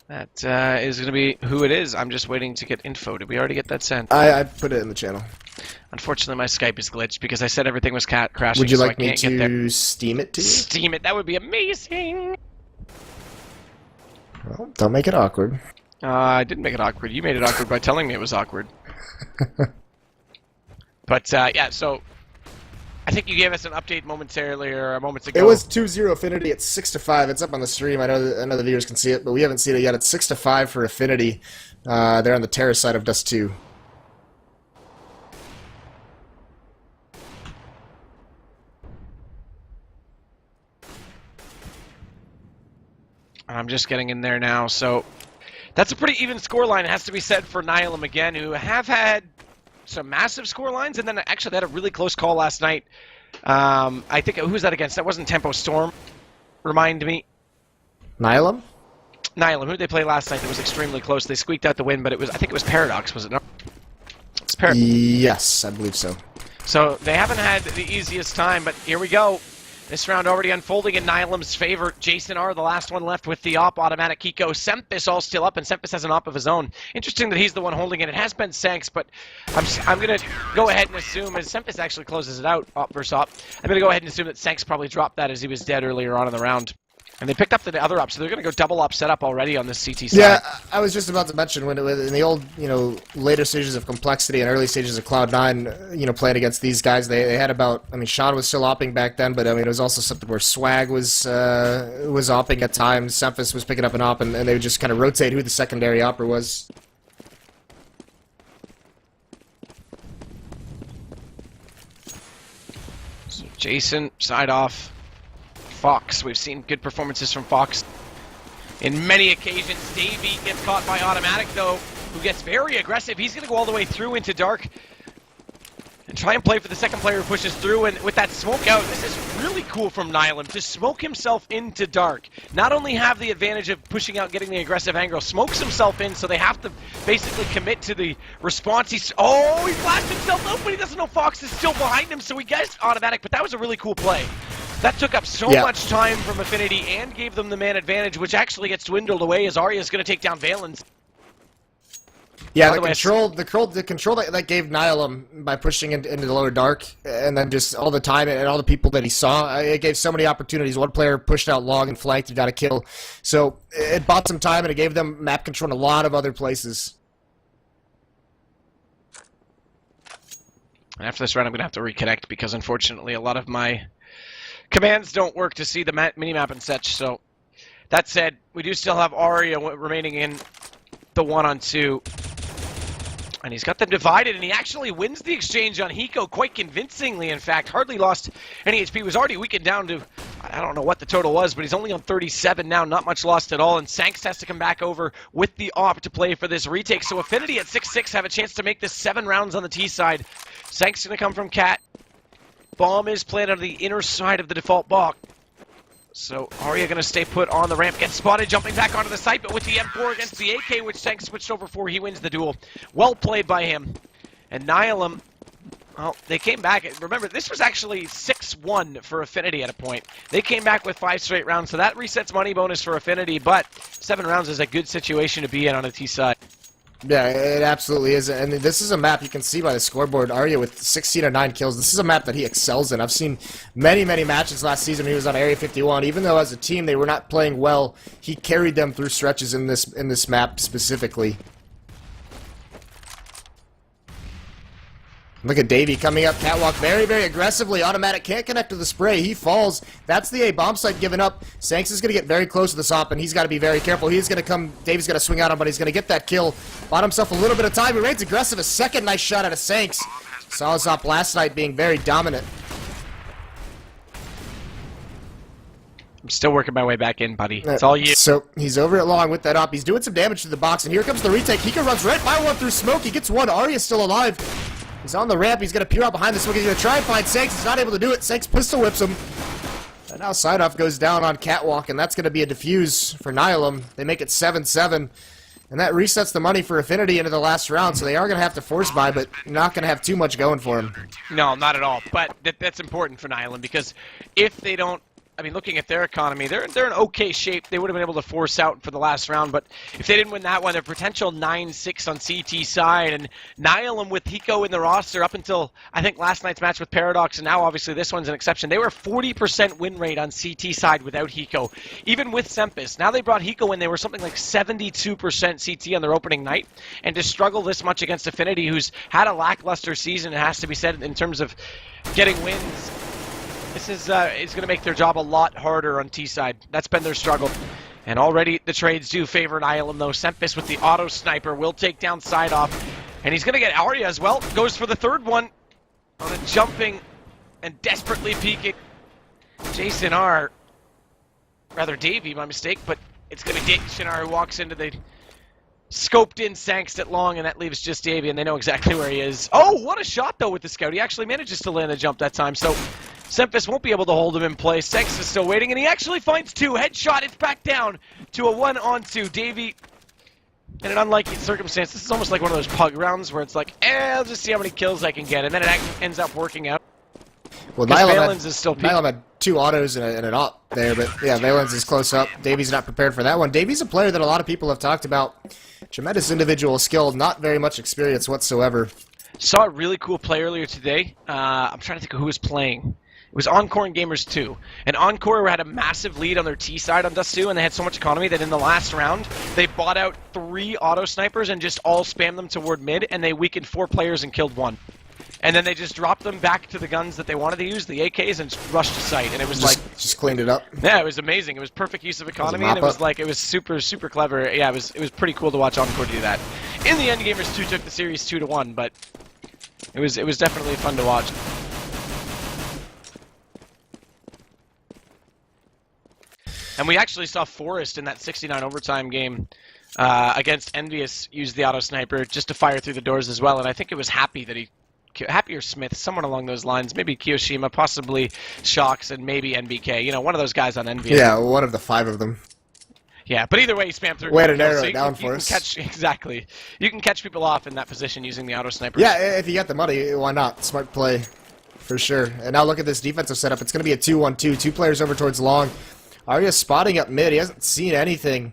That is going to be who it is. I'm just waiting to get info. Did we already get that sent? I put it in the channel. Unfortunately, my Skype is glitched because I said everything was crashing. Would you so like me to Steam it to you? Steam it. That would be amazing. Well, don't make it awkward. I didn't make it awkward. You made it awkward by telling me it was awkward. But, yeah, so I think you gave us an update momentarily or moments ago. It was 2-0 affNity at 6-5. It's up on the stream. I know the viewers can see it, but we haven't seen it yet. It's 6-5 for affNity. They're on the terrace side of Dust 2. I'm just getting in there now, so that's a pretty even scoreline, it has to be said, for Nihilum again, who have had some massive scorelines, and then actually they had a really close call last night. I think, who was that against? That wasn't Tempo Storm. Remind me. Nihilum? Nihilum, who did they play last night that was extremely close? They squeaked out the win, but it was, I think it was Paradox, was it not? It's Paradox. Yes, I believe so. So they haven't had the easiest time, but here we go. This round already unfolding in Nihilum's favor. Jason R, the last one left with the op, automatic Kiko. Sempis all still up, and Sempis has an op of his own. Interesting that he's the one holding it. It has been Sanks, but I'm going to go ahead and assume, as Sempis actually closes it out, op versus op, I'm going to go ahead and assume that Sanks probably dropped that as he was dead earlier on in the round. And they picked up the other op, so they're going to go double op setup already on this CT side. Yeah, I was just about to mention, when in the old, later stages of Complexity and early stages of Cloud9, playing against these guys, they had about, Sean was still opping back then, but it was also something where Swag was opping at times, Semphis was picking up an op, and they would just kind of rotate who the secondary opper was. So Jason, side off. Fox. We've seen good performances from Fox in many occasions. Davey gets caught by automatic, though, who gets very aggressive. He's going to go all the way through into dark and try and play for the second player who pushes through. And with that smoke out, this is really cool from Nihilum to smoke himself into dark. Not only have the advantage of pushing out, getting the aggressive angle, smokes himself in, so they have to basically commit to the response. He flashed himself out, but he doesn't know Fox is still behind him, so he gets automatic. But that was a really cool play. That took up so much time from affNity and gave them the man advantage, which actually gets dwindled away as Arya is going to take down Valens. Yeah, the control that gave Nihilum by pushing into the lower dark, and then just all the time and all the people that he saw, it gave so many opportunities. One player pushed out long and flanked and got a kill. So it bought some time, and it gave them map control in a lot of other places. And after this round, I'm going to have to reconnect because, unfortunately, a lot of my commands don't work to see the minimap and such. So that said, we do still have Arya remaining in the 1-on-2. And he's got them divided, and he actually wins the exchange on Hiko quite convincingly, in fact. Hardly lost any HP. He was already weakened down to, I don't know what the total was, but he's only on 37 now. Not much lost at all, and Sanks has to come back over with the op to play for this retake. So affNity at 6-6 have a chance to make this 7 rounds on the T side. Sanks going to come from Cat. Bomb is planted on the inner side of the default box. So Arya going to stay put on the ramp, gets spotted, jumping back onto the site, but with the M4 against the AK, which Tank switched over for, he wins the duel. Well played by him. And Nihilum, well, they came back. Remember, this was actually 6-1 for affNity at a point. They came back with 5 straight rounds, so that resets money bonus for affNity, but 7 rounds is a good situation to be in on a T side. Yeah, it absolutely is, and this is a map you can see by the scoreboard. Arya with 16 or 9 kills. This is a map that he excels in. I've seen many matches last season when he was on Area 51. Even though as a team they were not playing well, he carried them through stretches in this map specifically. Look at Davey coming up, catwalk very aggressively. Automatic can't connect to the spray. He falls. That's the A bomb site given up. Sanks is going to get very close to the op, and he's got to be very careful. He's going to come. Davey's going to swing out him, but he's going to get that kill. Bought himself a little bit of time. He remains aggressive. A second nice shot out of Sanks. Saw his op last night being very dominant. I'm still working my way back in, buddy. It's all you. So he's over it long with that op. He's doing some damage to the box, and here comes the retake. Hika runs right by one through smoke. He gets one. Arya's still alive. He's on the ramp. He's going to peer out behind the smoke. He's going to try and find Sanks. He's not able to do it. Sanks pistol whips him. And now side-off goes down on Catwalk, and that's going to be a defuse for Nihilum. They make it 7-7. And that resets the money for affNity into the last round, so they are going to have to force buy, but not going to have too much going for him. No, not at all. But that's important for Nihilum, because if they don't I mean, looking at their economy, they're in okay shape. They would have been able to force out for the last round, but if they didn't win that one, their potential 9-6 on CT side, and Nihilum with Hiko in the roster up until, I think, last night's match with Paradox, and now obviously this one's an exception. They were 40% win rate on CT side without Hiko, even with Sempus. Now they brought Hiko in, they were something like 72% CT on their opening night, and to struggle this much against affNity, who's had a lackluster season, it has to be said, in terms of getting wins, this is going to make their job a lot harder on T-side. That's been their struggle. And already the trades do favor Nihilum, though. Sempus with the auto sniper will take down side off. And he's going to get Arya as well. Goes for the third one on a jumping and desperately peeking Jason R. Rather Davey, my mistake, but it's going to be Jason R who walks into the scoped in Sangst at long, and that leaves just Davey, and they know exactly where he is. Oh, what a shot, though, with the scout. He actually manages to land a jump that time, so Sempus won't be able to hold him in place. Sangst is still waiting, and he actually finds two. Headshot, it's back down to a 1-on-2. Davey, in an unlikely circumstance, this is almost like one of those pug rounds where it's like, I'll just see how many kills I can get, and then it ends up working out. Well, Nihilum had two autos and an op there, but yeah, Valens is close up. Davey's not prepared for that one. Davey's a player that a lot of people have talked about. Tremendous individual skill, not very much experience whatsoever. Saw a really cool play earlier today. I'm trying to think of who was playing. It was Encore and Gamers 2. And Encore had a massive lead on their T side on Dust 2, and they had so much economy that in the last round, they bought out 3 auto snipers and just all spammed them toward mid, and they weakened 4 players and killed 1. And then they just dropped them back to the guns that they wanted to use, the AKs, and rushed to site. And it was just cleaned it up. Yeah, it was amazing. It was perfect use of economy, and it was super, super clever. Yeah, it was pretty cool to watch Encore do that. In the end, Gamers 2 took the series 2-1, but it was definitely fun to watch. And we actually saw Forrest in that 69 overtime game against Envious use the auto sniper just to fire through the doors as well. And I think it was Happy or Smith, someone along those lines. Maybe Kiyoshima, possibly Shocks, and maybe NBK. You know, one of those guys on Envious. Yeah, one of the 5 of them. Yeah, but either way, he spammed through. Way to narrow it down for us. Exactly. You can catch people off in that position using the auto sniper. Yeah, if you got the money, why not? Smart play, for sure. And now look at this defensive setup. It's going to be a 2-1-2. 2 players over towards long. Arya's spotting up mid. He hasn't seen anything.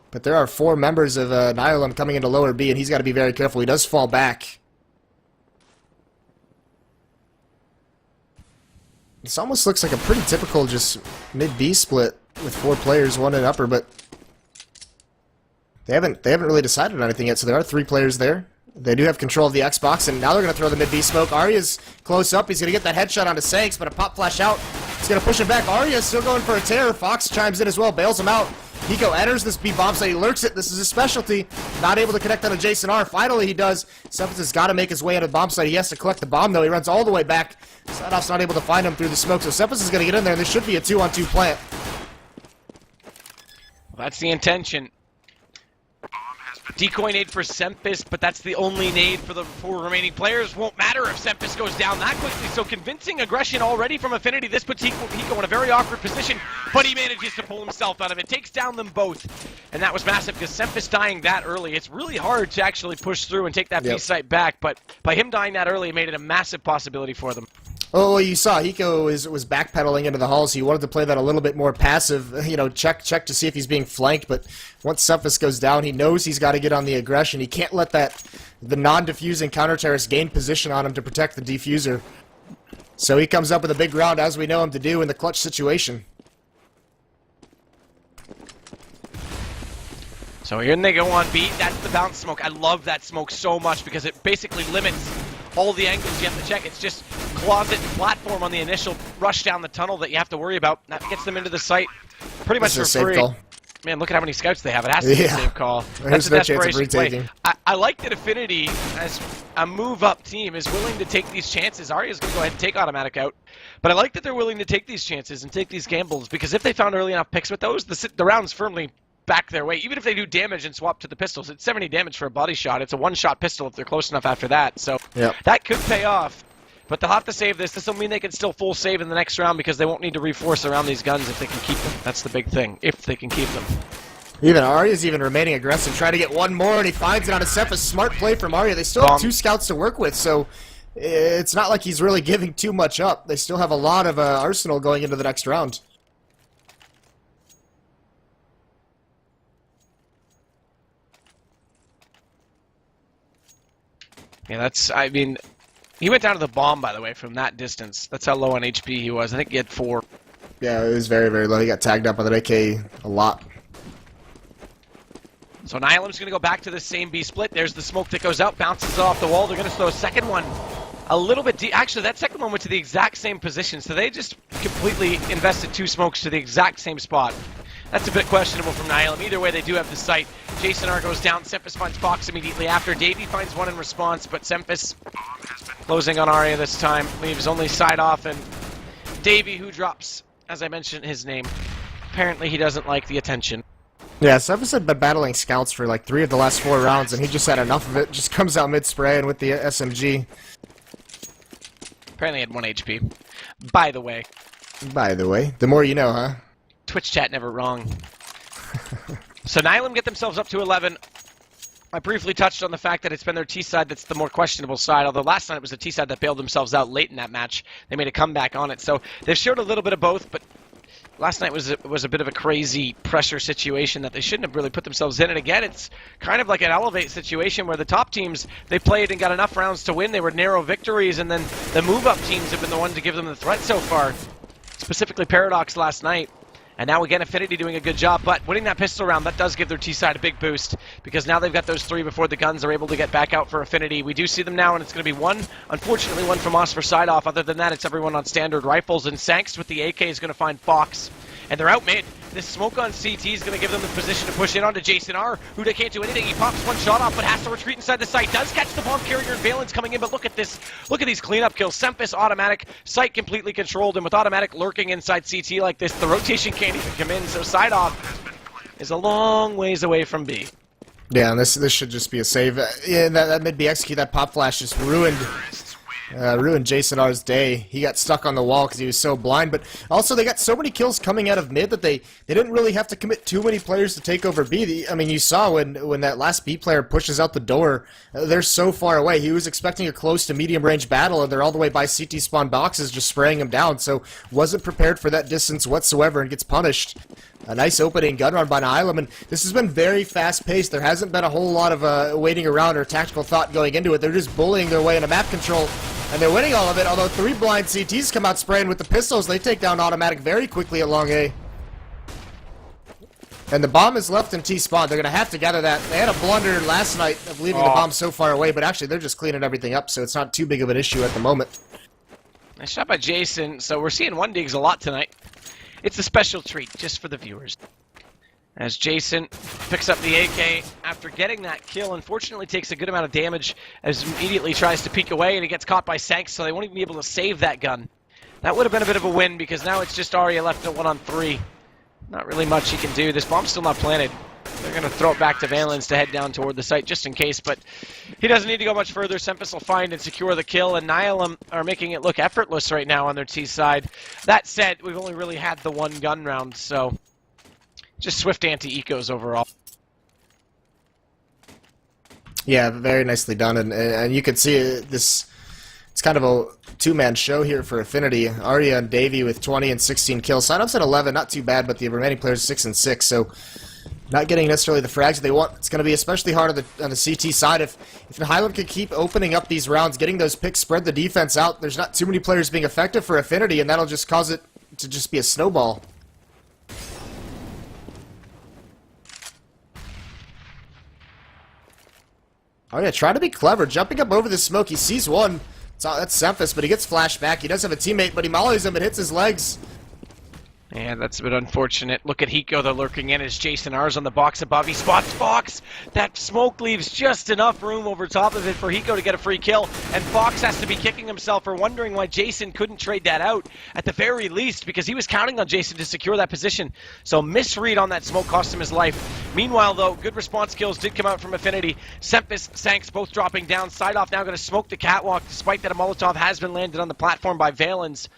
But there are 4 members of Nihilum coming into lower B, and he's got to be very careful. He does fall back. This almost looks like a pretty typical just mid-B split with 4 players, 1 in upper, but they haven't really decided on anything yet, so there are 3 players there. They do have control of the Xbox, and now they're going to throw the mid-B smoke. Arya's close up. He's going to get that headshot onto Sanks, but a pop flash out. He's going to push him back. Arya's still going for a tear. Fox chimes in as well, bails him out. Hiko enters this B bomb site. He lurks it. This is his specialty. Not able to connect on a Jason R. Finally, he does. Sempus has got to make his way out of the bomb site. He has to collect the bomb, though. He runs all the way back. Sidoff's not able to find him through the smoke, so Sempus is going to get in there, and this should be a 2-on-2 plant. Well, that's the intention. Decoy nade for Sempus, but that's the only nade for the 4 remaining players. Won't matter if Sempus goes down that quickly. So convincing aggression already from affNity. This puts Hiko in a very awkward position, but he manages to pull himself out of it. Takes down them both, and that was massive because Sempus dying that early, it's really hard to actually push through and take that B site back, but by him dying that early, it made it a massive possibility for them. Oh, well, you saw Hiko was backpedaling into the halls. He wanted to play that a little bit more passive, you know, check to see if he's being flanked. But once Sempus goes down, he knows he's got to get on the aggression. He can't let the non-diffusing counter-terrorist gain position on him to protect the defuser. So he comes up with a big round, as we know him to do in the clutch situation. So here they go on B. That's the bounce smoke. I love that smoke so much because it basically limits all the angles you have to check. It's just closet and platform on the initial rush down the tunnel that you have to worry about. That gets them into the site pretty much for free. Call. Man, look at how many scouts they have. It has to be a safe call. That's a desperation play. I like that affNity, as a move-up team, is willing to take these chances. Arya's going to go ahead and take automatic out. But I like that they're willing to take these chances and take these gambles, because if they found early enough picks with those, the round's firmly back their way. Even if they do damage and swap to the pistols, it's 70 damage for a body shot. It's a one-shot pistol if they're close enough after that. So that could pay off. But they'll have to save this. This will mean they can still full save in the next round because they won't need to reforce around these guns if they can keep them. That's the big thing, if they can keep them. Even Arya's even remaining aggressive, trying to get one more, and he finds it on a Seth. A smart play from Arya. They still have 2 scouts to work with, so it's not like he's really giving too much up. They still have a lot of arsenal going into the next round. Yeah, that's, I mean, he went down to the bomb, by the way, from that distance. That's how low on HP he was. I think he had 4. Yeah, it was very, very low. He got tagged up on that AK a lot. So Nihilum's going to go back to the same B split. There's the smoke that goes out, bounces off the wall. They're going to throw a second one a little bit deep. Actually, that second one went to the exact same position, so they just completely invested 2 smokes to the exact same spot. That's a bit questionable from Nihilum. Either way, they do have the sight. Jason R goes down. Sempus finds Fox immediately after. Davey finds one in response, but Sempus closing on Arya this time. Leaves only side off, and Davey, who drops, as I mentioned his name. Apparently, he doesn't like the attention. Yeah, Sempus had been battling scouts for like 3 of the last 4 rounds, and he just had enough of it. Just comes out mid-spray and with the SMG. Apparently, he had 1 HP. By the way. By the way, the more you know, huh? Twitch chat never wrong. So Nihilum get themselves up to 11. I briefly touched on the fact that it's been their T side that's the more questionable side, although last night it was the T side that bailed themselves out late in that match. They made a comeback on it, so they've showed a little bit of both, but last night was a bit of a crazy pressure situation that they shouldn't have really put themselves in. And again, it's kind of like an elevate situation where the top teams, they played and got enough rounds to win. They were narrow victories, and then the move-up teams have been the ones to give them the threat so far, specifically Paradox last night. And now again, affNity doing a good job, but winning that pistol round, that does give their T-side a big boost, because now they've got those 3 before the guns are able to get back out for affNity. We do see them now, and it's going to be one, unfortunately, one from us for side-off. Other than that, it's everyone on standard rifles, and Sanks with the AK is going to find Fox. And they're out mid. This smoke on CT is going to give them the position to push in onto Jason R, who they can't do anything. He pops 1 shot off, but has to retreat inside the site. Does catch the bomb carrier, and Valence coming in, but look at this. Look at these cleanup kills. Sempus automatic, site completely controlled, and with automatic lurking inside CT like this, the rotation can't even come in, so side off is a long ways away from B. Yeah, and this should just be a save. Yeah, that mid-B execute, that pop flash just ruined Jason R's day. He got stuck on the wall because he was so blind, but also they got so many kills coming out of mid that they didn't really have to commit too many players to take over B. I mean, you saw when that last B player pushes out the door, they're so far away. He was expecting a close to medium range battle, and they're all the way by CT spawn boxes just spraying him down, so wasn't prepared for that distance whatsoever and gets punished. A nice opening gun run by Nihilum, and this has been very fast-paced. There hasn't been a whole lot of waiting around or tactical thought going into it. They're just bullying their way into map control, and they're winning all of it, although 3 blind CTs come out spraying with the pistols. They take down automatic very quickly at long A. And the bomb is left in T-spawn. They're going to have to gather that. They had a blunder last night of leaving the bomb so far away, but actually they're just cleaning everything up, so it's not too big of an issue at the moment. Nice shot by Jason. So we're seeing 1 digs a lot tonight. It's a special treat just for the viewers. As Jason picks up the AK after getting that kill, unfortunately takes a good amount of damage as immediately tries to peek away, and he gets caught by Sanks, so they won't even be able to save that gun. That would have been a bit of a win, because now it's just Arya left at 1-on-3. Not really much he can do. This bomb's still not planted. They're going to throw it back to Valence to head down toward the site just in case, but he doesn't need to go much further. Sempus will find and secure the kill, and Nihilum are making it look effortless right now on their T side. That said, we've only really had the 1 gun round, so just swift anti-ecos overall. Yeah, very nicely done, and you can see this. It's kind of a 2-man show here for affNity. Arya and Davey with 20 and 16 kills. Signups at 11, not too bad, but the remaining players 6 and 6, so not getting necessarily the frags they want. It's going to be especially hard on the CT side. If Nihilum can keep opening up these rounds, getting those picks, spread the defense out, there's not too many players being effective for affNity, and that'll just cause it to just be a snowball. Oh yeah, try to be clever. Jumping up over the smoke, he sees one. That's Sempus, but he gets flashed back. He does have a teammate, but he mollies him and hits his legs. Yeah, that's a bit unfortunate. Look at Hiko, they're lurking in as Jason R's on the box above. He spots Fox. That smoke leaves just enough room over top of it for Hiko to get a free kill, and Fox has to be kicking himself for wondering why Jason couldn't trade that out at the very least, because he was counting on Jason to secure that position. So misread on that smoke cost him his life. Meanwhile, though, good response kills did come out from affNity. Sempus, Sanks both dropping down. Side off now going to smoke the catwalk, despite that a Molotov has been landed on the platform by Valence.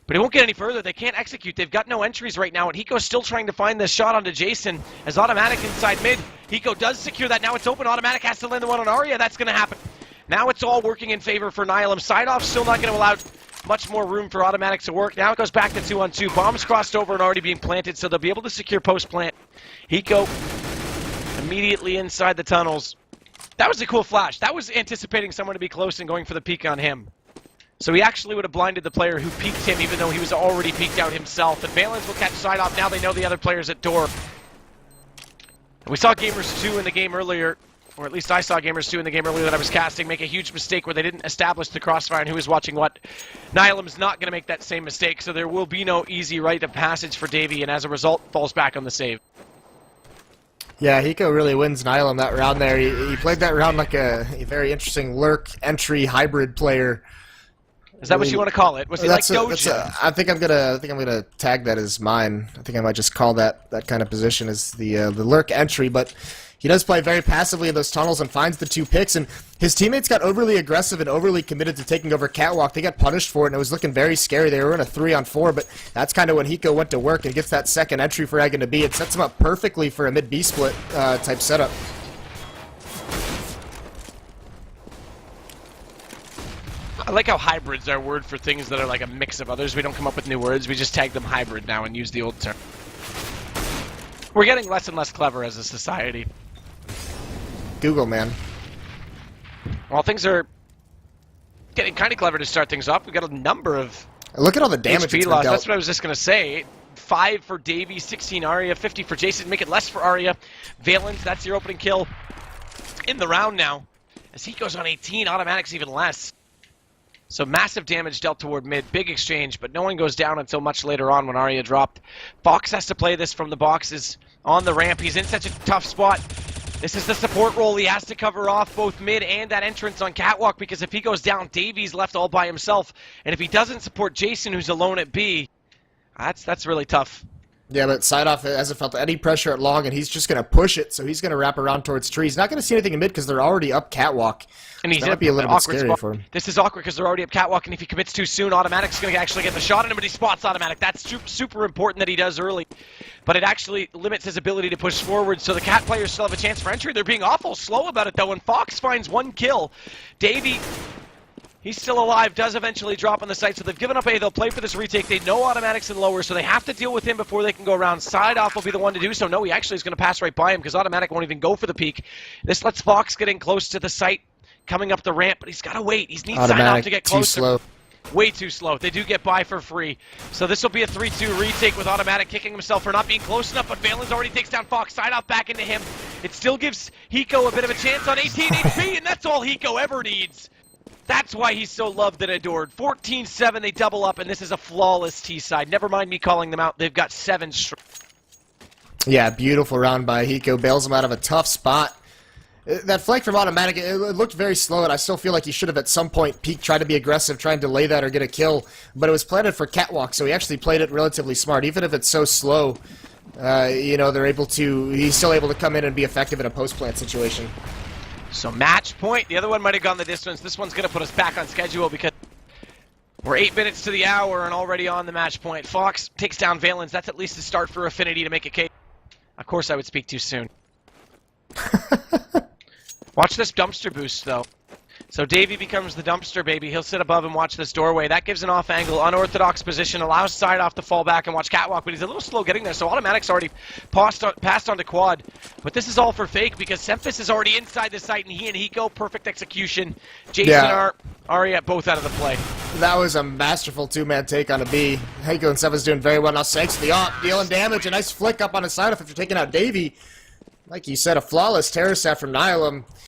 But it won't get any further. They can't execute. They've got no entries right now, and Hiko's still trying to find this shot onto Jason as automatic inside mid. Hiko does secure that. Now it's open. Automatic has to land the one on Arya. That's going to happen. Now it's all working in favor for Nihilum. Side off still not going to allow much more room for automatic to work. Now it goes back to 2-on-2. Bombs crossed over and already being planted, so they'll be able to secure post-plant. Hiko immediately inside the tunnels. That was a cool flash. That was anticipating someone to be close and going for the peek on him. So he actually would have blinded the player who peeked him, even though he was already peeked out himself. And Valens will catch side off. Now they know the other player's at door. And we saw Gamers 2 in the game earlier, or at least I saw Gamers 2 in the game earlier that I was casting, make a huge mistake where they didn't establish the crossfire and who was watching what. Nihilum's not going to make that same mistake, so there will be no easy rite of passage for Davey, and as a result, falls back on the save. Yeah, Hiko really wins Nihilum that round there. He played that round like a very interesting lurk entry hybrid player. Is that what you want to call it? Was he like Doja? I think I'm gonna tag that as mine. I think I might just call that kind of position as the lurk entry, but he does play very passively in those tunnels and finds the 2 picks, and his teammates got overly aggressive and overly committed to taking over Catwalk. They got punished for it, and it was looking very scary. They were in a 3-on-4, but that's kind of when Hiko went to work and gets that second entry for Egg into B. It sets him up perfectly for a mid-B split type setup. I like how hybrid's our word for things that are like a mix of others. We don't come up with new words. We just tag them hybrid now and use the old term. We're getting less and less clever as a society. Google, man. Well, things are getting kind of clever to start things off. We got a number of look at all the damage HP loss. That's what I was just going to say. 5 for Davey, 16 Arya, 50 for Jason. Make it less for Arya. Valens, that's your opening kill in the round now. As he goes on 18, automatic's even less. So massive damage dealt toward mid. Big exchange, but no one goes down until much later on when Arya dropped. Fox has to play this from the boxes on the ramp. He's in such a tough spot. This is the support role. He has to cover off both mid and that entrance on Catwalk, because if he goes down, Davey's left all by himself. And if he doesn't support Jason, who's alone at B, that's really tough. Yeah, but Sideoff hasn't felt any pressure at long, and he's just going to push it, so he's going to wrap around towards tree. He's not going to see anything in mid because they're already up Catwalk. And he's that might be a little bit scary spot for him. This is awkward because they're already up Catwalk, and if he commits too soon, Automatic's going to actually get the shot on him, but he spots Automatic. That's super important that he does early. But it actually limits his ability to push forward, so the Cat players still have a chance for entry. They're being awful slow about it, though, and Fox finds 1 kill. Davey... he's still alive, does eventually drop on the site, so they've given up A. They'll play for this retake. They know Automatic's in lower, so they have to deal with him before they can go around. Side off will be the one to do so. No, he actually is going to pass right by him because Automatic won't even go for the peek. This lets Fox get in close to the site, coming up the ramp, but he's got to wait. He needs Side off to get closer. Too slow. Way too slow. They do get by for free. So this will be a 3-2 retake with Automatic kicking himself for not being close enough, but Valens already takes down Fox. Side off back into him. It still gives Hiko a bit of a chance on 18 HP, and that's all Hiko ever needs. That's why he's so loved and adored. 14-7, they double up, and this is a flawless T-side. Never mind me calling them out. They've got 7 straight. Yeah, beautiful round by Hiko. Bails him out of a tough spot. That flank from Automatic, it looked very slow, and I still feel like he should have at some point peeked, tried to be aggressive, try and delay that or get a kill. But it was planted for Catwalk, so he actually played it relatively smart. Even if it's so slow, you know, he's still able to come in and be effective in a post-plant situation. So match point. The other one might have gone the distance. This one's going to put us back on schedule because we're 8 minutes to the hour and already on the match point. Fox takes down Valens. That's at least a start for affNity to make a case. Of course, I would speak too soon. Watch this dumpster boost, though. So Davey becomes the dumpster baby. He'll sit above and watch this doorway. That gives an off-angle, unorthodox position, allows Side off to fall back and watch Catwalk, but he's a little slow getting there, so Automatic's already passed on to quad. But this is all for fake because Semphis is already inside the site, and he and Hiko, perfect execution. Jason Arya both out of the play. That was a masterful 2-man take on a B. Hiko and Semphis doing very well. Now Sanks the op, dealing damage. A nice flick up on his side after taking out Davey. Like you said, a flawless terror set from Nihilum.